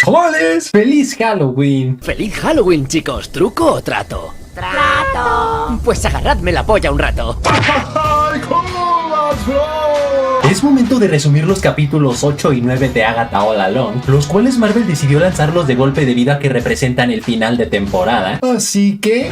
¡Chavales! ¡Feliz Halloween! ¡Feliz Halloween, chicos! ¿Truco o trato? ¡Trato! Pues agarradme la polla un rato. ¡Ay, cómo vas, bro! Es momento de resumir los capítulos 8 y 9 de Agatha All Along, los cuales Marvel decidió lanzarlos de golpe debido a que representan el final de temporada. Así que...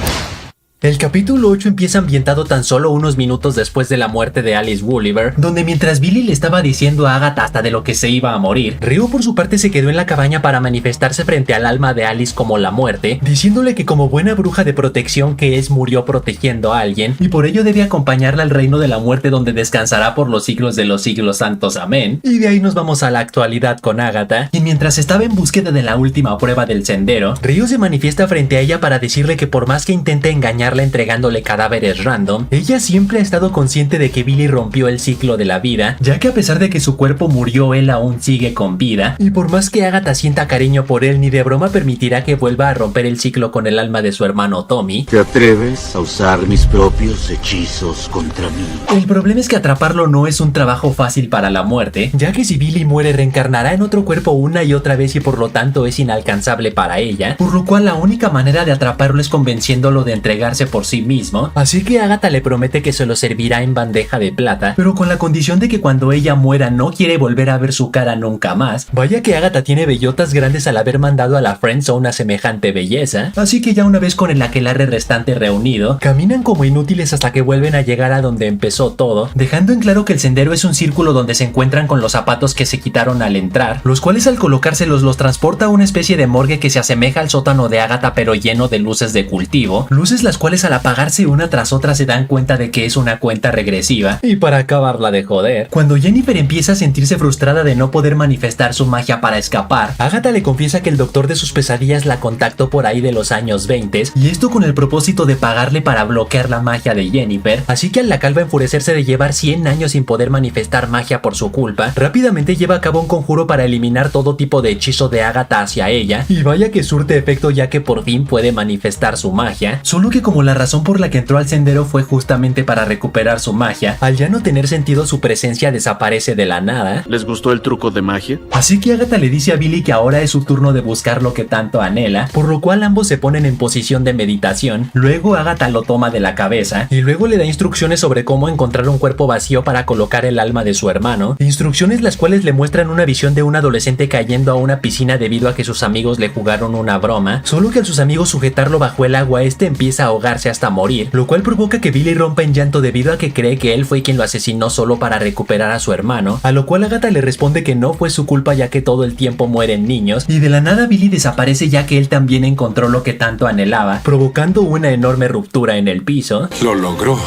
El capítulo 8 empieza ambientado tan solo unos minutos después de la muerte de Alice Gulliver, donde mientras Billy le estaba diciendo a Agatha hasta de lo que se iba a morir, Ryo por su parte se quedó en la cabaña para manifestarse frente al alma de Alice como la muerte, diciéndole que como buena bruja de protección que es murió protegiendo a alguien, y por ello debe acompañarla al reino de la muerte donde descansará por los siglos de los siglos santos, amén. Y de ahí nos vamos a la actualidad con Agatha, y mientras estaba en búsqueda de la última prueba del sendero, Ryo se manifiesta frente a ella para decirle que por más que intente engañarla entregándole cadáveres random, ella siempre ha estado consciente de que Billy rompió el ciclo de la vida, ya que a pesar de que su cuerpo murió, él aún sigue con vida, y por más que Agatha sienta cariño por él, ni de broma permitirá que vuelva a romper el ciclo con el alma de su hermano Tommy. ¿Te atreves a usar mis propios hechizos contra mí? El problema es que atraparlo no es un trabajo fácil para la muerte, ya que si Billy muere reencarnará en otro cuerpo una y otra vez y por lo tanto es inalcanzable para ella, por lo cual la única manera de atraparlo es convenciéndolo de entregarse por sí mismo, así que Agatha le promete que se lo servirá en bandeja de plata, pero con la condición de que cuando ella muera no quiere volver a ver su cara nunca más. Vaya que Agatha tiene bellotas grandes al haber mandado a la Friendzone a semejante belleza, así que ya una vez con el aquelarre restante reunido, caminan como inútiles hasta que vuelven a llegar a donde empezó todo, dejando en claro que el sendero es un círculo donde se encuentran con los zapatos que se quitaron al entrar, los cuales al colocárselos los transporta a una especie de morgue que se asemeja al sótano de Agatha pero lleno de luces de cultivo, luces las cuales al apagarse una tras otra se dan cuenta de que es una cuenta regresiva. Y para acabarla de joder, cuando Jennifer empieza a sentirse frustrada de no poder manifestar su magia para escapar, Agatha le confiesa que el doctor de sus pesadillas la contactó por ahí de los años 20 y esto con el propósito de pagarle para bloquear la magia de Jennifer, así que al la calva enfurecerse de llevar 100 años sin poder manifestar magia por su culpa, rápidamente lleva a cabo un conjuro para eliminar todo tipo de hechizo de Agatha hacia ella, y vaya que surte efecto ya que por fin puede manifestar su magia, solo que como la razón por la que entró al sendero fue justamente para recuperar su magia, al ya no tener sentido su presencia desaparece de la nada. ¿Les gustó el truco de magia? Así que Agatha le dice a Billy que ahora es su turno de buscar lo que tanto anhela, por lo cual ambos se ponen en posición de meditación, luego Agatha lo toma de la cabeza, y luego le da instrucciones sobre cómo encontrar un cuerpo vacío para colocar el alma de su hermano, instrucciones las cuales le muestran una visión de un adolescente cayendo a una piscina debido a que sus amigos le jugaron una broma, solo que al sus amigos sujetarlo bajo el agua este empieza a ahogarse hasta morir, lo cual provoca que Billy rompa en llanto debido a que cree que él fue quien lo asesinó solo para recuperar a su hermano, a lo cual Agatha le responde que no fue su culpa ya que todo el tiempo mueren niños, y de la nada Billy desaparece ya que él también encontró lo que tanto anhelaba, provocando una enorme ruptura en el piso. Lo logró.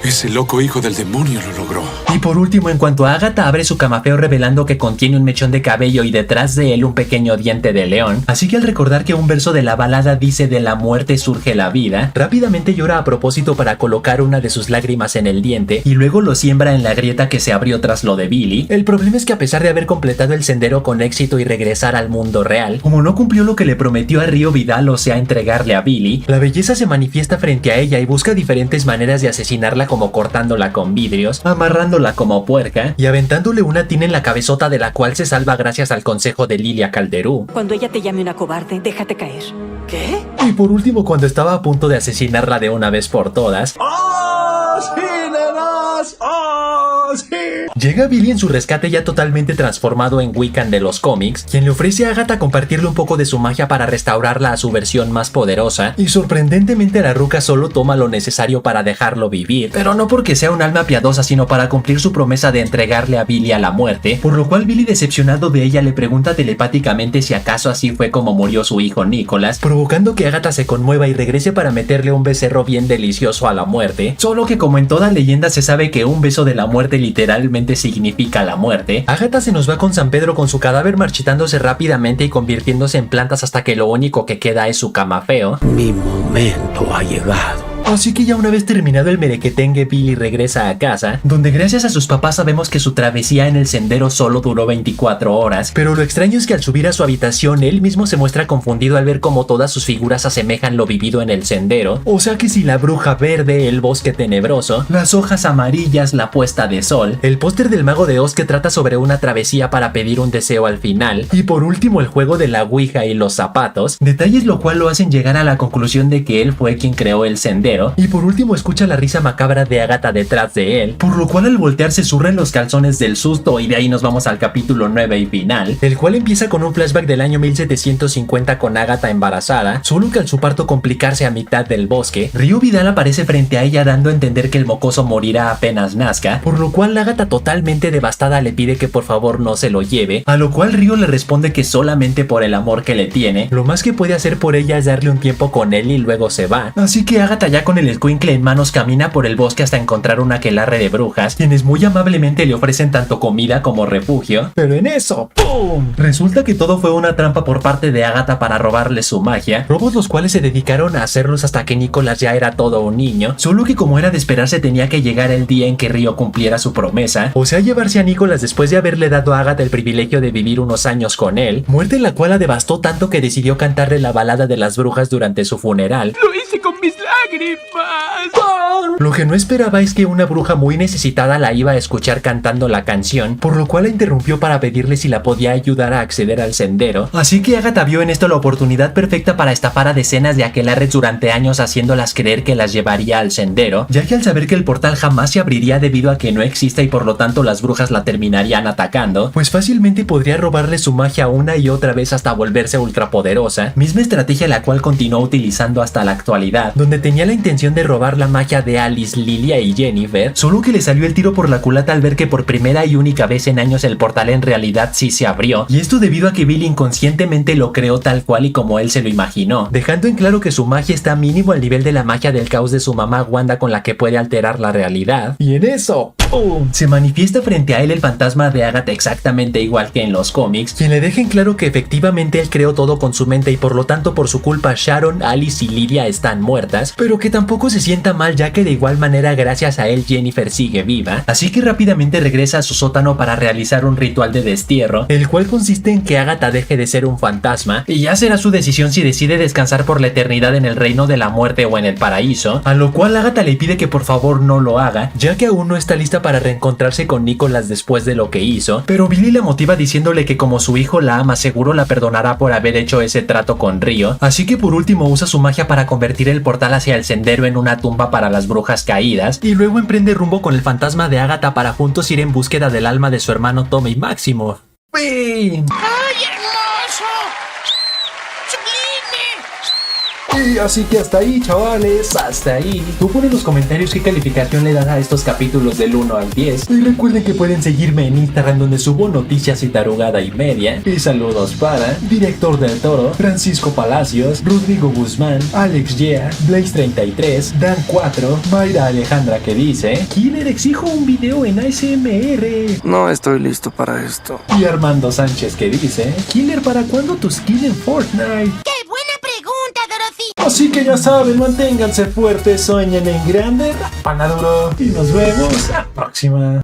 Ese loco hijo del demonio lo logró. Y por último, en cuanto a Agatha abre su camafeo revelando que contiene un mechón de cabello y detrás de él un pequeño diente de león, así que al recordar que un verso de la balada dice de la muerte surge la vida, rápidamente llora a propósito para colocar una de sus lágrimas en el diente y luego lo siembra en la grieta que se abrió tras lo de Billy. El problema es que a pesar de haber completado el sendero con éxito y regresar al mundo real, como no cumplió lo que le prometió a Ryo Vidal, o sea entregarle a Billy, la belleza se manifiesta frente a ella y busca diferentes maneras de asesinarla, como cortándola con vidrios, amarrándola como puerca y aventándole una tina en la cabezota, de la cual se salva gracias al consejo de Lilia Calderú. Cuando ella te llame una cobarde, déjate caer. ¿Qué? Y por último, cuando estaba a punto de asesinarla de una vez por todas, ¡Oh, sí, nenas! ¡Oh, sí! llega Billy en su rescate ya totalmente transformado en Wiccan de los cómics, quien le ofrece a Agatha compartirle un poco de su magia para restaurarla a su versión más poderosa, y sorprendentemente la ruca solo toma lo necesario para dejarlo vivir, pero no porque sea un alma piadosa, sino para cumplir su promesa de entregarle a Billy a la muerte, por lo cual Billy, decepcionado de ella, le pregunta telepáticamente si acaso así fue como murió su hijo Nicholas, provocando que Agatha se conmueva y regrese para meterle un becerro bien delicioso a la muerte, solo que como en toda leyenda se sabe que un beso de la muerte literalmente significa la muerte. Agatha se nos va con San Pedro con su cadáver marchitándose rápidamente y convirtiéndose en plantas hasta que lo único que queda es su camafeo. Mi momento ha llegado. Así que ya una vez terminado el merequetengue, Billy regresa a casa, donde gracias a sus papás sabemos que su travesía en el sendero solo duró 24 horas, pero lo extraño es que al subir a su habitación él mismo se muestra confundido al ver cómo todas sus figuras asemejan lo vivido en el sendero, o sea que si la bruja verde, el bosque tenebroso, las hojas amarillas, la puesta de sol, el póster del mago de Oz que trata sobre una travesía para pedir un deseo al final, y por último el juego de la ouija y los zapatos, detalles lo cual lo hacen llegar a la conclusión de que él fue quien creó el sendero, y por último escucha la risa macabra de Agatha detrás de él, por lo cual al voltear se zurra en los calzones del susto, y de ahí nos vamos al capítulo 9 y final, el cual empieza con un flashback del año 1750 con Agatha embarazada, solo que al su parto complicarse a mitad del bosque, Río Vidal aparece frente a ella dando a entender que el mocoso morirá apenas nazca, por lo cual Agatha totalmente devastada le pide que por favor no se lo lleve, a lo cual Río le responde que solamente por el amor que le tiene, lo más que puede hacer por ella es darle un tiempo con él y luego se va, así que Agatha ya con el escuincle en manos camina por el bosque hasta encontrar un aquelarre de brujas, quienes muy amablemente le ofrecen tanto comida como refugio, pero en eso, ¡pum! Resulta que todo fue una trampa por parte de Agatha para robarle su magia, robos los cuales se dedicaron a hacerlos hasta que Nicholas ya era todo un niño, solo que como era de esperarse tenía que llegar el día en que Río cumpliera su promesa, o sea llevarse a Nicholas después de haberle dado a Agatha el privilegio de vivir unos años con él, muerte en la cual la devastó tanto que decidió cantarle la balada de las brujas durante su funeral. ¡Lo hice con mis lágrimas! Lo que no esperaba es que una bruja muy necesitada la iba a escuchar cantando la canción, por lo cual la interrumpió para pedirle si la podía ayudar a acceder al sendero, así que Agatha vio en esto la oportunidad perfecta para estafar a decenas de aquelarres durante años haciéndolas creer que las llevaría al sendero, ya que al saber que el portal jamás se abriría debido a que no exista y por lo tanto las brujas la terminarían atacando, pues fácilmente podría robarle su magia una y otra vez hasta volverse ultrapoderosa, misma estrategia la cual continuó utilizando hasta la actualidad, donde tenía la intención de robar la magia de Alice, Lilia y Jennifer, solo que le salió el tiro por la culata al ver que por primera y única vez en años el portal en realidad sí se abrió, y esto debido a que Billy inconscientemente lo creó tal cual y como él se lo imaginó, dejando en claro que su magia está mínimo al nivel de la magia del caos de su mamá Wanda con la que puede alterar la realidad, y en eso ¡pum! Se manifiesta frente a él el fantasma de Agatha exactamente igual que en los cómics, quien le deja en claro que efectivamente él creó todo con su mente y por lo tanto por su culpa Sharon, Alice y Lidia están muertas, pero que tampoco se sienta mal ya que de igual manera gracias a él Jennifer sigue viva, así que rápidamente regresa a su sótano para realizar un ritual de destierro, el cual consiste en que Agatha deje de ser un fantasma y ya será su decisión si decide descansar por la eternidad en el reino de la muerte o en el paraíso, a lo cual Agatha le pide que por favor no lo haga, ya que aún no está lista para reencontrarse con Nicholas después de lo que hizo, pero Billy la motiva diciéndole que como su hijo la ama seguro la perdonará por haber hecho ese trato con Río, así que por último usa su magia para convertir el portal hacia el sendero en una tumba para las brujas caídas, y luego emprende rumbo con el fantasma de Agatha para juntos ir en búsqueda del alma de su hermano Tommy Máximo. ¡Fin! Y así que hasta ahí, chavales. Hasta ahí. Tú pon en los comentarios qué calificación le das a estos capítulos del 1 al 10. Y recuerden que pueden seguirme en Instagram donde subo noticias y tarugada y media. Y saludos para Director del Toro, Francisco Palacios, Rodrigo Guzmán, Alex Yea, Blaze33, Dan4, Mayra Alejandra que dice Killer exijo un video en ASMR. No estoy listo para esto. Y Armando Sánchez que dice Killer, ¿para cuándo tu skin en Fortnite? Así que ya saben, manténganse fuertes, sueñen en grande, rapan a duro y nos vemos la próxima.